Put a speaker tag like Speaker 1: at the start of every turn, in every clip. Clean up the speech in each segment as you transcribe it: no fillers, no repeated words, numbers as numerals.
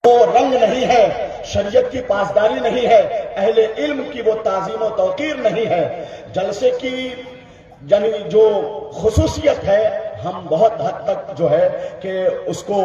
Speaker 1: وہ رنگ نہیں ہے، شریعت کی پاسداری نہیں ہے، اہل علم کی وہ تعظیم و توقیر نہیں ہے۔ جلسے کی یعنی جو خصوصیت ہے ہم بہت حد تک جو ہے کہ اس کو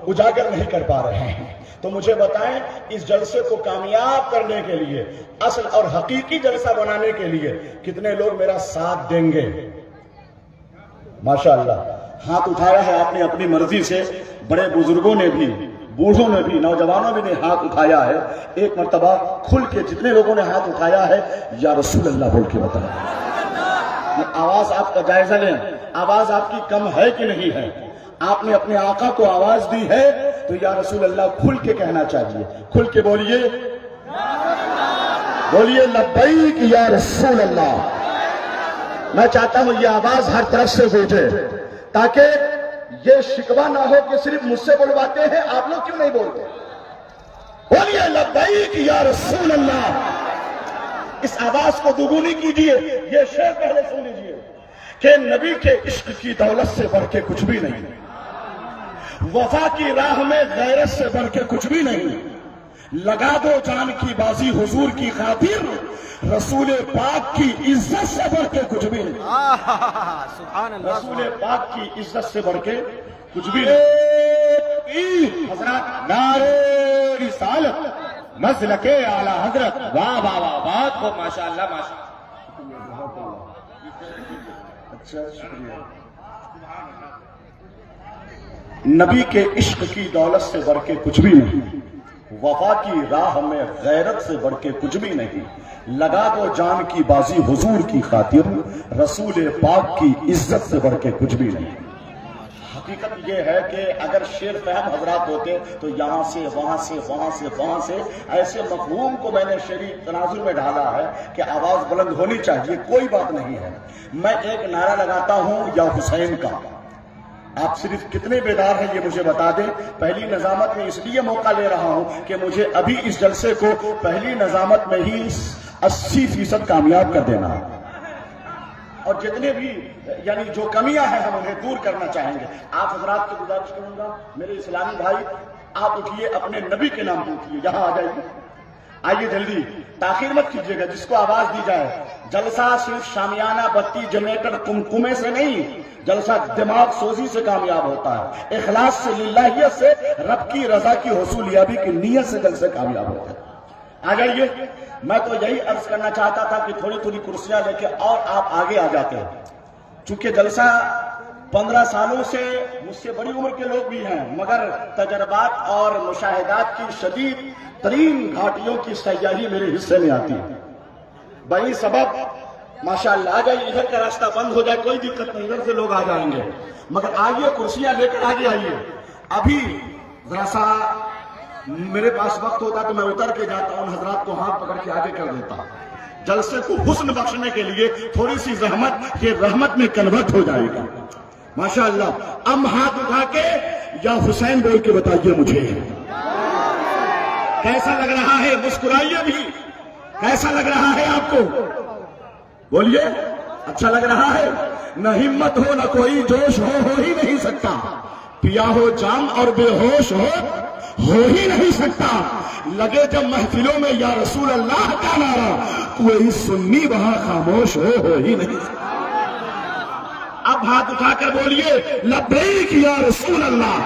Speaker 1: اجاگر نہیں کر پا رہے ہیں۔ تو مجھے بتائیں اس جلسے کو کامیاب کرنے کے لیے، اصل اور حقیقی جلسہ بنانے کے لیے کتنے لوگ میرا ساتھ دیں گے؟ ماشاءاللہ ہاتھ اٹھایا ہے آپ نے اپنی مرضی سے، بڑے بزرگوں نے بھی، بوڑھوں نے بھی، نوجوانوں بھی نے ہاتھ اٹھایا ہے۔ ایک مرتبہ کھل کے جتنے لوگوں نے ہاتھ اٹھایا ہے یا رسول اللہ بول کے بتائیں۔ آواز آپ کا جائزہ لیں، آواز آپ کی کم ہے کہ نہیں ہے؟ آپ نے اپنے آقا کو آواز دی ہے تو یا رسول اللہ کھل کے کہنا چاہیے، کھل کے بولیے، بولیے لبیک یا رسول اللہ۔ میں چاہتا ہوں یہ آواز ہر طرف سے گونجے تاکہ یہ شکوہ نہ ہو کہ صرف مجھ سے بلواتے ہیں، آپ لوگ کیوں نہیں بولتے؟ بولیے لبیک یا رسول اللہ۔ اس آواز کو دوگنی کیجئے۔ یہ شعر پہلے سن لیجئے کہ نبی کے عشق کی دولت سے بڑھ کے کچھ بھی نہیں، وفا کی راہ میں غیرت سے بڑھ کے کچھ بھی نہیں، لگا دو جان کی بازی حضور کی خاطر، رسول پاک کی عزت سے بڑھ کے کچھ بھی نہیں، رسول پاک کی عزت سے بڑھ کے کچھ بھی نہیں۔ حضرات نعرہ رسالت، مسلک اعلی حضرت، واہ واہ واہ، بات کو ماشاءاللہ ماشاءاللہ۔ اچھا شکریہ۔ نبی کے عشق کی دولت سے بڑھ کے کچھ بھی نہیں، وفا کی راہ میں غیرت سے بڑھ کے کچھ بھی نہیں، لگا دو جان کی بازی حضور کی خاطر، رسول پاک کی عزت سے بڑھ کے کچھ بھی نہیں۔ حقیقت یہ ہے کہ اگر شعر فہم حضرات ہوتے تو یہاں سے وہاں سے وہاں سے وہاں سے ایسے مفہوم کو میں نے شعری تناظر میں ڈالا ہے کہ آواز بلند ہونی چاہیے، کوئی بات نہیں ہے۔ میں ایک نعرہ لگاتا ہوں یا حسین کا، آپ صرف کتنے بیدار ہیں یہ مجھے بتا دیں۔ پہلی نظامت میں اس لیے موقع لے رہا ہوں کہ مجھے ابھی اس جلسے کو پہلی نظامت میں ہی 80% کامیاب کر دینا ہے، اور جتنے بھی یعنی جو کمیاں ہیں ہم انہیں دور کرنا چاہیں گے۔ آپ حضرات کی گزارش کروں گا، میرے اسلامی بھائی آپ اٹھیے، اپنے نبی کے نام اٹھیے، یہاں آ جائیے، آئیے جلدی، تاخیر مت کیجیے گا، جس کو آواز دی جائے۔ جلسہ صرف شامیانہ بتی جنریٹر کمکمے سے نہیں، جلسہ دماغ سوزی سے کامیاب ہوتا ہے، اخلاص سے، للہیت سے، رب کی رضا کی حصولیابی کی نیت سے جلسے کامیاب ہوتا ہے۔ آ جائیے۔ میں تو یہی عرض کرنا چاہتا تھا کہ تھوڑی تھوڑی کرسیاں لے کے اور آپ آگے آ جاتے ہیں، چونکہ جلسہ 15 سالوں سے، مجھ سے بڑی عمر کے لوگ بھی ہیں، مگر تجربات اور مشاہدات کی شدید ترین گھاٹیوں کی سیاحی میرے حصے میں آتی ہے۔ بھائی سبب ماشاءاللہ آ جائیے، ادھر کا راستہ بند ہو جائے کوئی دقت نہیں، ادھر سے لوگ آ جائیں گے، مگر آئیے کرسیاں لے کر آگے آئیے۔ ابھی ذرا سا میرے پاس وقت ہوتا تو میں اتر کے جاتا ہوں، حضرات کو ہاتھ پکڑ کے آگے کر دیتا ہوں۔ جلسے کو حسن بخشنے کے لیے تھوڑی سی زحمت یہ رحمت میں کنورٹ ہو جائے گا۔ ماشاءاللہ اب ہاتھ اٹھا کے یا حسین بول کے بتائیے مجھے کیسا لگ رہا ہے، مسکرائیے بھی، کیسا لگ رہا ہے آپ کو؟ بولیے اچھا لگ رہا ہے؟ نہ ہمت ہو نہ کوئی جوش ہو ہی نہیں سکتا، پیا ہو جام اور بے ہوش ہو ہی نہیں سکتا، لگے جب محفلوں میں یا رسول اللہ کا نعرہ، کوئی سنی وہاں خاموش ہو ہی نہیں سکتا۔ اب ہاتھ اٹھا کر بولیے لبیک یا رسول اللہ۔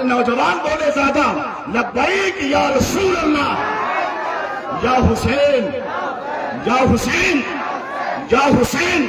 Speaker 1: نوجوان بولے زیادہ، لبیک یا رسول اللہ، یا حسین یا حسین یا حسین۔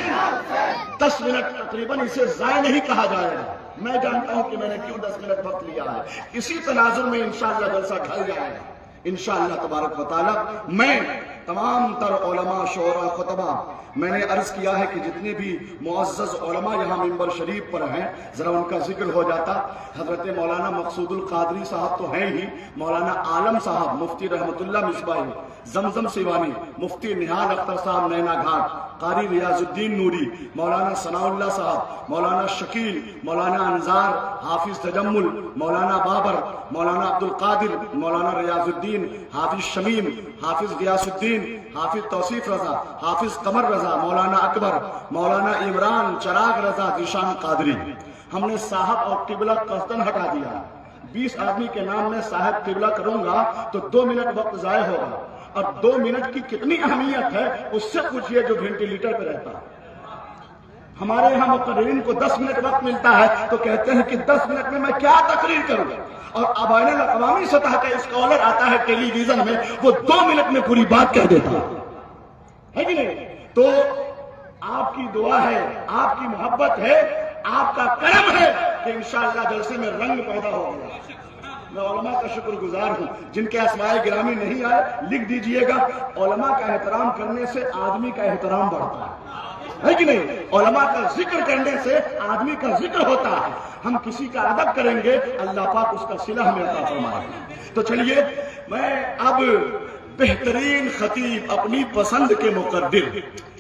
Speaker 1: 10 منٹ تقریباً اسے ضائع نہیں کہا جائے گا، میں جانتا ہوں کہ میں نے کیوں 10 منٹ وقت لیا ہے، اسی تناظر میں انشاءاللہ جلسہ ڈھل جائے گا انشاءاللہ تبارک و تعالی۔ میں تمام تر علماء، شعراء، خطبہ، میں نے عرض کیا ہے کہ جتنے بھی معزز علماء یہاں منبر شریف پر ہیں ذرا ان کا ذکر ہو جاتا۔ حضرت مولانا مقصود القادری صاحب تو ہیں ہی، مولانا عالم صاحب، مفتی رحمت اللہ مصباحی، زمزم سیوانی، مفتی نہال اختر صاحب نینا گھاٹ، قاری ریاض الدین نوری، مولانا ثناء اللہ صاحب، مولانا شکیل، مولانا انظار، حافظ تجمل، مولانا بابر، مولانا عبد القادر، مولانا ریاض الدین، حافظ شمیم، حافظ غیاث الدین، حافظ توصیف رضا، حافظ قمر رضا، مولانا اکبر، مولانا عمران، چراغ رضا، ذیشان قادری۔ ہم نے صاحب اور قبلہ قصدن ہٹا دیا، 20 آدمی کے نام میں صاحب قبلہ کروں گا تو 2 منٹ وقت ضائع ہوگا، اور 2 منٹ کی کتنی اہمیت ہے اس سے پوچھئے جو وینٹیلیٹر پہ رہتا ہے۔ ہمارے یہاں مقررین کو 10 منٹ وقت ملتا ہے تو کہتے ہیں کہ 10 منٹ میں کیا تقریر کروں، اور اب بین الاقوامی سطح کا اسکالر آتا ہے ٹیلی ویژن میں، وہ 2 منٹ میں پوری بات کہہ دیتا ہے کہ نہیں؟ تو آپ کی دعا ہے، آپ کی محبت ہے، آپ کا کرم ہے کہ انشاءاللہ جلسے میں رنگ پیدا ہو گیا۔ میں علماء کا شکر گزار ہوں، جن کے اسماء گرامی نہیں آئے لکھ دیجئے گا۔ علماء کا احترام کرنے سے آدمی کا احترام بڑھتا ہے کہ نہیں؟ علماء کا ذکر کرنے سے آدمی کا ذکر ہوتا ہے۔ ہم کسی کا ادب کریں گے، اللہ پاک اس کا صلہ ہمیں عطا فرمائے گا۔ تو چلیے، میں اب بہترین خطیب، اپنی پسند کے مقدر،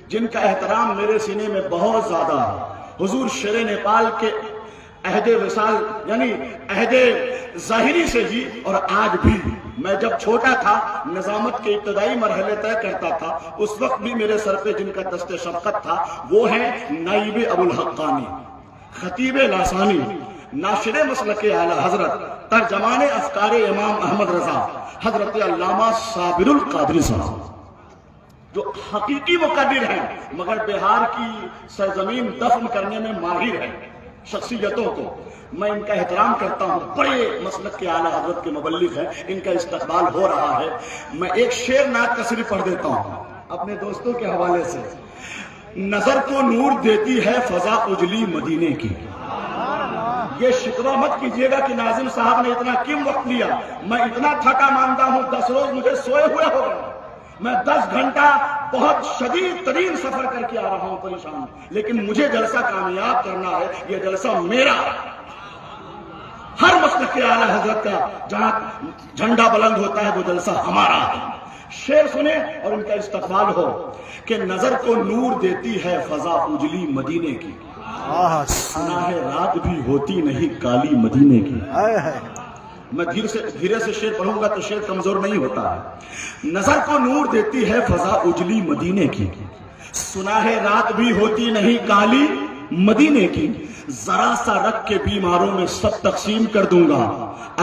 Speaker 1: جن کا احترام میرے سینے میں بہت زیادہ ہے، حضور شیر نیپال کے عہد وصال یعنی عہد ظاہری سے ہی، اور آج بھی میں جب چھوٹا تھا نظامت کے ابتدائی مرحلے طے کرتا تھا، اس وقت بھی میرے سر پہ جن کا دست شفقت تھا وہ ہیں نائب ابو الحقانی، خطیب لاسانی، ناشر مسلک اعلی حضرت، ترجمان افکار امام احمد رضا، حضرت علامہ صابر القادری صاحب، جو حقیقی مقدر ہیں مگر بہار کی سرزمین دفن کرنے میں ماہر ہیں شخصیتوں کو۔ میں ان کا احترام کرتا ہوں، بڑے مسلک کے اعلیٰ حضرت کے مبلغ ہیں، ان کا استقبال ہو رہا ہے۔ میں ایک شعر نعت کا صرف پڑھ دیتا ہوں اپنے دوستوں کے حوالے سے۔ نظر کو نور دیتی ہے فضا اجلی مدینے کی۔ یہ شکوہ مت کیجیے گا کہ ناظم صاحب نے اتنا کیوں وقت لیا، میں اتنا تھکا مانتا ہوں، 10 روز مجھے سوئے ہوئے ہو گئے، میں 10 گھنٹہ بہت شدید ترین سفر کر کے آ رہا ہوں، پریشان، لیکن مجھے جلسہ کامیاب کرنا ہے، یہ جلسہ میرا ہے۔ ہر مسلک کے اعلیٰ حضرت کا جہاں جھنڈا بلند ہوتا ہے وہ جلسہ ہمارا ہے۔ شعر سنیں اور ان کا استقبال ہو کہ نظر کو نور دیتی ہے فضا اجلی مدینے کی، سنا ہے رات بھی ہوتی نہیں کالی مدینے کی۔ میں دھیرے سے شعر پڑھوں گا تو شعر کمزور نہیں ہوتا ہے۔ نظر کو نور دیتی ہے فضا اجلی مدینے کی، سنا ہے رات بھی ہوتی نہیں کالی مدینے کی، ذرا سا رکھ کے بیماروں میں سب تقسیم کر دوں گا،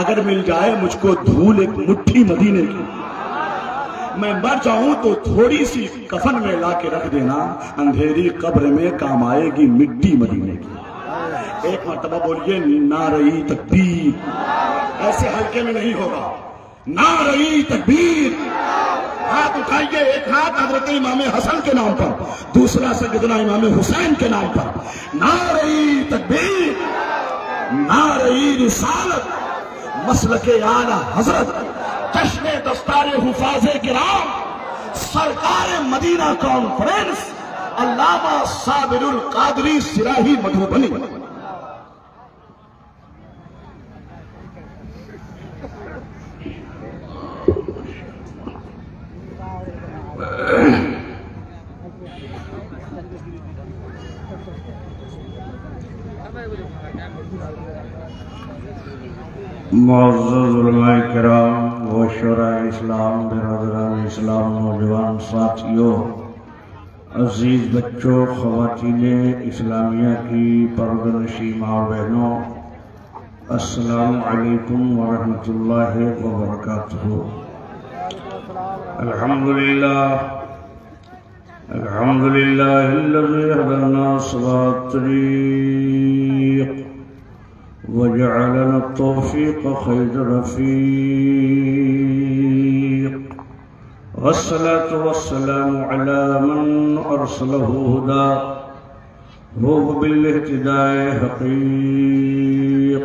Speaker 1: اگر مل جائے مجھ کو دھول ایک مٹھی مدینے کی، میں مر جاؤں تو تھوڑی سی کفن میں لا کے رکھ دینا، اندھیری قبر میں کام آئے گی مٹی مدینے کی۔ ایک مرتبہ بولیے نعرہ تکبیر، ایسے ہلکے میں نہیں ہوگا، نعرہ تکبیر۔ ہاتھ اٹھائیے، ایک ہاتھ حضرت امام حسن کے نام پر، دوسرا سیدنا امام حسین کے نام پر، نعرہ تکبیر، نعرہ رسالت، مسلک اعلی حضرت، جشن دستار حفاظ کرام، سرکار مدینہ کانفرنس، علامہ صابر القادری سراہی مدھوبنی۔
Speaker 2: معزز علماء کرام و شعراء اسلام، برادران اسلام، نوجوان ساتھیوں، عزیز بچوں، خواتین اسلامیہ کی پردہ ماں بہنوں، السلام علیکم ورحمۃ اللہ وبرکاتہ۔ الحمدللہ الذی ہدانا صراط الطریق وجعلنا التوفیق خیر رفیق، والصلاة والسلام على من ارسلہ ہدا هو بالاہتداء حقیق،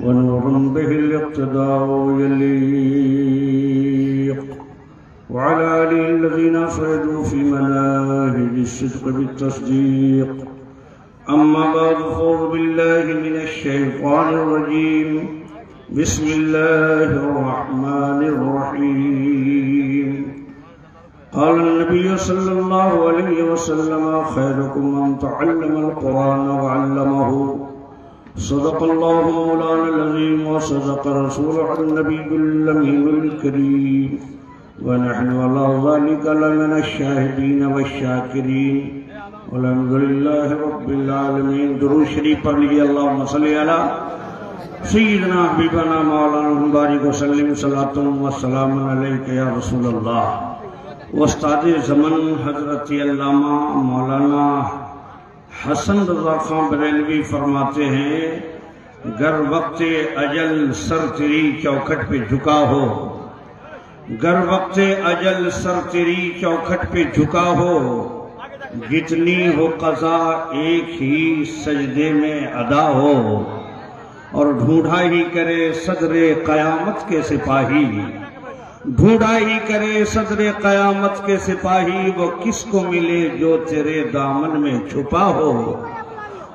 Speaker 2: ونور به الاقتداء يليق، وعلى آله الذين فردوا في مناهج الصدق بالتصديق، أما بعد فأعوذ بالله من الشيطان الرجيم، بسم الله الرحمن الرحيم، قال النبي صلى الله عليه وسلم خيركم من تعلم القرآن وعلمه، صدق الله مولانا العظيم وصدق رسوله النبي الأمين الكريم، ونحن على ذلك لمن الشاهدين والشاكرين، والحمد لله رب العالمين۔ درود شریف پڑھ لیجیے، اللهم صل علی سیدنا حبیبنا مولانا مبارک وسلم صلاۃ و سلام علیک یا رسول اللہ۔ استاد زمن حضرت علامہ مولانا حسن رضا خان بریلوی فرماتے ہیں، گر وقت اجل سر تیری چوکھٹ پہ جھکا ہو، گر وقت اجل سر تیری چوکھٹ پہ جھکا ہو، جتنی ہو قضا ایک ہی سجدے میں ادا ہو، اور ڈھونڈا ہی کرے صدر قیامت کے سپاہی، ڈھونڈا ہی کرے صدر قیامت کے سپاہی، وہ کس کو ملے جو تیرے دامن میں چھپا ہو،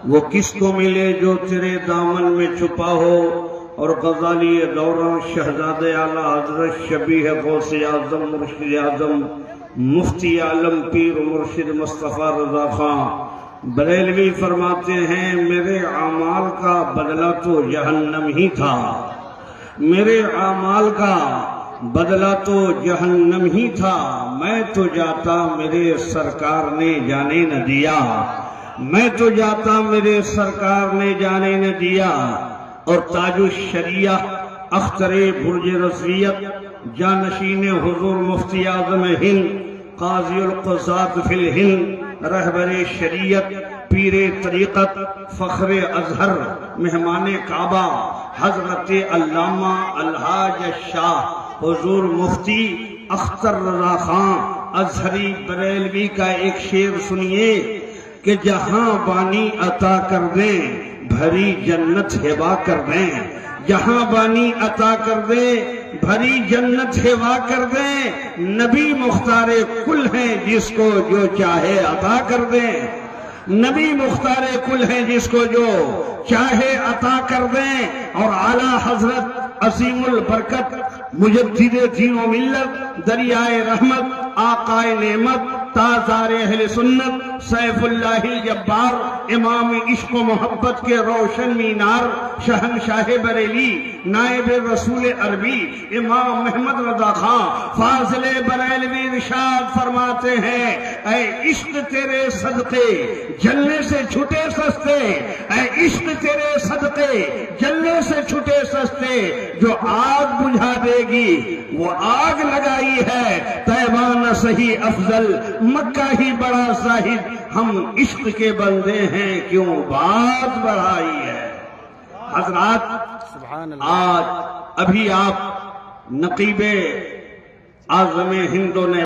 Speaker 2: وہ کس کو ملے جو تیرے دامن میں چھپا ہو۔ اور غزالی دوران شہزاد اعلیٰ حضرت شبیہ غوث اعظم مرشد اعظم مفتی عالم پیر مرشد مصطفیٰ رضا خان بریلوی فرماتے ہیں، میرے اعمال کا بدلہ تو جہنم ہی تھا، میرے اعمال کا بدلہ تو جہنم ہی تھا، میں تو جاتا میرے سرکار نے جانے نہ دیا، میں تو جاتا میرے سرکار نے جانے نہ دیا۔ اور تاج الشریعہ اختر برج رضویت جانشین حضور مفتی اعظم ہند قاضی القضات فی الہند رہبر شریعت پیر طریقت فخر ازہر مہمان کعبہ حضرت علامہ الحاج شاہ حضور مفتی اختر رضا خان ازہری بریلوی کا ایک شعر سنیے کہ جہاں بانی عطا کر دیں بھری جنت ہبا کر دیں، جہاں بانی عطا کر دیں بھری جنت ہبا کر دیں، نبی مختار کل ہیں جس کو جو چاہے عطا کر دیں، نبی مختار کل ہیں جس کو جو چاہے عطا کر دیں۔ اور اعلیٰ حضرت عظیم البرکت مجدد دین و ملت دریائے رحمت آقائے نعمت تاجدار اہل سنت سیف اللہ الجبار امام عشق و محبت کے روشن مینار شہنشاہ بریلی نائب رسول عربی امام محمد رضا خان فاضل بریلوی ارشاد فرماتے ہیں، اے عشق تیرے صدقے جلنے سے چھٹے سستے، اے عشق تیرے صدقے جلنے سے چھٹے سستے، جو آگ بجھا دے گی وہ آگ لگائی ہے، طیبہ نہ سہی افضل مکہ ہی بڑا زاہد، ہم عشق کے بندے ہیں کیوں بات بڑھائی ہے۔ حضرات آج ابھی آپ نقیب اعظم ہندوں نے